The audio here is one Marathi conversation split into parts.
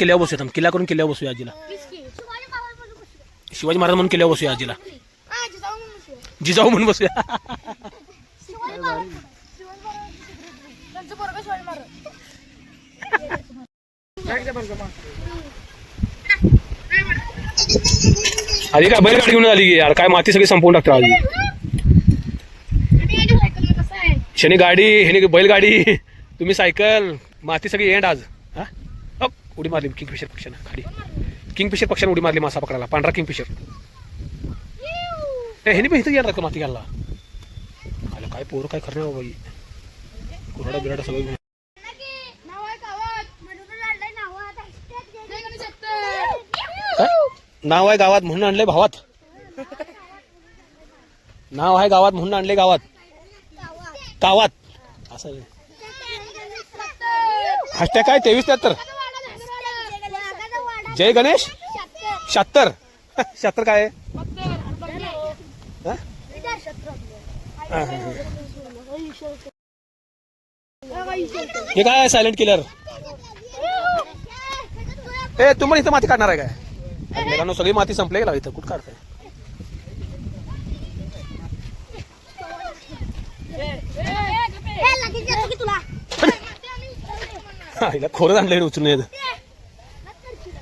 किल्ल्यावर बसूया. किल्ला करून किल्ल्यावर बसूया आजीला. शिवाजी महाराज म्हणून किल्ल्यावर बसूया आजीला. जिजाऊ म्हणून बसूया. आधी काय बैलगाडी घेऊन आली की यार, काय माती सगळी संपवून टाकतो आधी. शनी गाडी, हे बैलगाडी, तुम्ही सायकल, माती सगळी एंड आज. हा उडी मारली किंगफिशर पक्षानं खाली. किंगफिशर पक्षानं उडी मारली मासा पकडायला, पांढरा किंगफिशर. ह्यानी पण इथं येणार का माती घालला. आला काय पोरं काय करणार बाई. कुराडा बिराडा सगळं. नाव आहे गावात म्हणून आणले भावात. नाव आहे गावात म्हणून आणले गावात. गावात असं हॅशटॅग काय 2373. जय गणेश 76. 76 काय आहे. हे काय सायलेंट किलर. ए तुम्हाला इथं माती काढणार आहे काय. मुलांना सगळी माती संपले गेला इथं. कुठं काढताय. हिला खोरं आणलंय उचलून येत.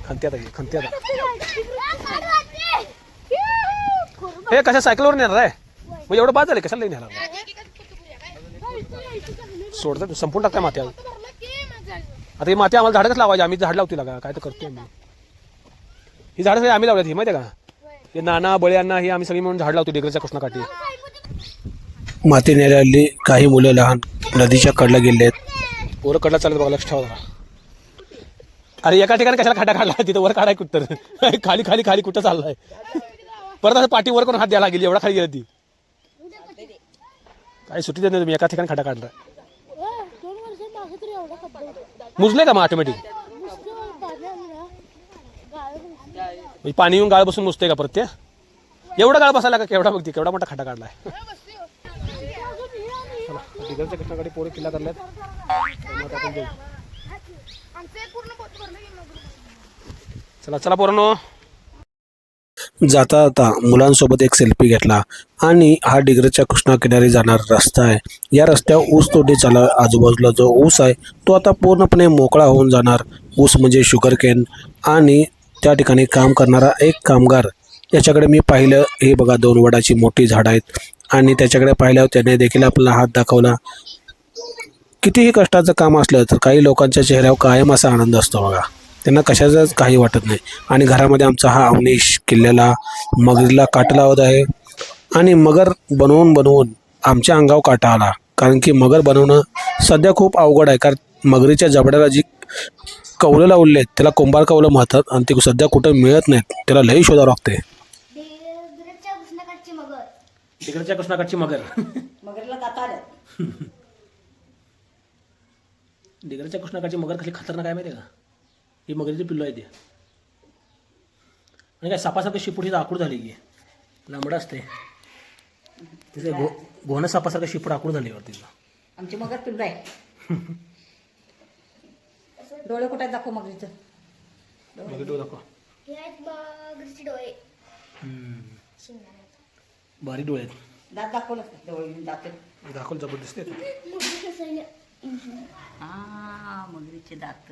खंत्यात खंत्यात. हे कशा सायकलवर नेणार आहे. म्हणजे एवढं बाद झालं कशाला नेणार. सोडतात संपून टाकताय माती. आता ही माती आम्हाला झाडच लावायची. आम्ही झाड लावतो का काय तर करतोय आम्ही. ही झाडं सगळी आम्ही लावल्यात. ही माहिती आहे का. हे नाना बळ्यांना ही आम्ही सगळी म्हणून झाड लावतो डिग्रजच्या कृष्णाकाठी. माती नेलेली काही मुलं लहान नदीच्या कडला गेले आहेत. पोरं कडला चालत बघा, लक्ष ठेवा. अरे एका ठिकाणी कशाला खड्डा काढला. तिथं वर काढाय कुठं. खाली खाली खाली कुठं चाललाय. परत असं पाठी वर करून हात द्यायला गेली. एवढा खाली गेला ती. काही सुट्टी देत नाही तुम्ही. एका ठिकाणी खड्डा काढला. मुजले का मग ऑटोमॅटिक. पाणी येऊन गाळ बसून मुजते का परत ते. एवढा गाळ बसायला का. केवढा बघते केवढा मोठा खड्डा काढलाय. तिकडच्या कृष्णाकडे पोरे किल्ला करल्यात. चला चला पोरांनो. जाता जाता मुलांसोबत एक सेल्फी घेतला. आणि हा डिग्रजच्या कृष्णा किनारी जाणारा रस्ता आहे. या रस्त्यावर ऊस तोडे चालू. आजूबाजूला जो ऊस आहे तो आता पूर्णपणे मोकळा होऊन जाणार. ऊस म्हणजे शुगर केन. आणि त्या ठिकाणी काम करणारा एक कामगार. याच्याकडे मी पाहिलं. हे बघा 2 वडाची मोठी झाडं आहेत. आणि त्याच्याकडे पाहिल्यावर त्याने देखील आपला हात दाखवला. कितीही कष्टाचं काम असलं तर काही लोकांच्या चेहऱ्यावर कायम असा आनंद असतो बघा. त्यांना कशाचंच काही वाटत नाही. आणि घरामध्ये आमचा हा अवनीश किल्ल्याला मगरीला काटा लावत आहे. आणि मगर बनवून बनवून आमच्या अंगावर काटा आला. कारण की मगर बनवणं सध्या खूप अवघड आहे. कारण मगरीच्या जबड्याला जी कवलं लावले आहेत त्याला कुंभार कवलं म्हणतात. आणि ते सध्या कुठं मिळत नाहीत. त्याला लई शोधावं लागते. तिकडच्या कृष्णाकाठची मगर. मगरला दाता आल्या. डिग्रजच्या कृष्णाकाठची मगर कसली खतरनाक आहे माहिती आहे का. ही मगरीची पिल्लं आहे ती. आणि काय सापासारखं शिपूट आकूड झाली की लांबडं असते. तिथे घोणं सापासारखं शिपूट आकूड झाली वरती. आमची मगर पिल्लू आहे. डोळे कुठे दाखव मगरीचं. डोळे दाखव. बारीक डोळे आहेत. दात दाखवलं डोळे दात दाखवलं जबरदस्त मगरीचे दात.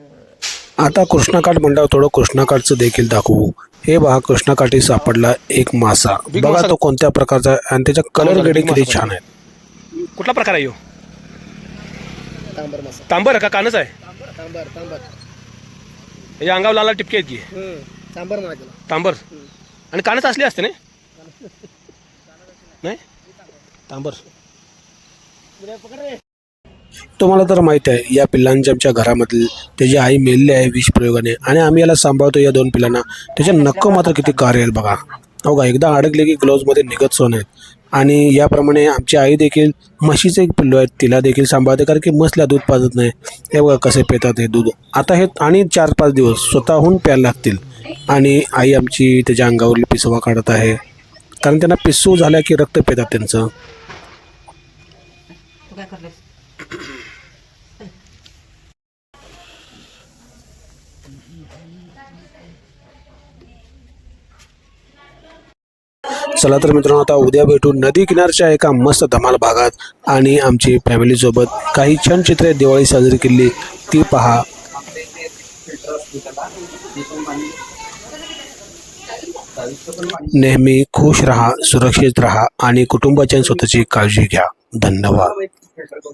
आता कृष्णाकाठ म्हणल्यावर थोडं कृष्णाकाठचं देखील दाखवू. हे बघा कृष्णाकाठी सापडला एक मासा. बघा तो कोणत्या प्रकारचा आहे. आणि त्याचा कलर ग्रेडिंग किती छान आहे. कुठला प्रकार आहे. तांबर का कानच आहे. याच्या अंगावर लाल टिपके आहेत की. तांबर. आणि कानच असले असते नाही तांबर. तुम्हाला तर माहिती आहे या पिल्लांच्या आमच्या घरामधील त्याची आई मेलेली आहे विष प्रयोगाने. आणि आम्ही याला सांभाळतो या 2 पिल्लांना. त्याचे नक्क मात्र किती कार्य आहेत बघा. हो का. एकदा अडकले की ग्लोव्जमध्ये निघत सोन आहेत. आणि याप्रमाणे आमची आई देखील म्हशीचे एक पिल्लू आहेत तिला देखील सांभाळते. कारण की म्हसला दूध पाजत नाही. हे बघा कसे पितात हे दूध. आता हे आणि 4-5 दिवस स्वतःहून प्यायला लागतील. आणि आई आमची त्याच्या अंगावरील पिसवा काढत आहे. कारण त्यांना पिसू झाल्या की रक्त पितात त्यांचं. काय करलेस. चला तर मित्रांनो, आता उद्या भेटू नदी किनारच्या एका मस्त धमाल भागात आणि आमची फॅमिलीसोबत काही छान चित्रे दिवाळी साजरी केली ती पहा. नेहमी खुश राहा, सुरक्षित राहा आणि कुटुंबाच्या स्वतःची काळजी घ्या. धन्यवाद.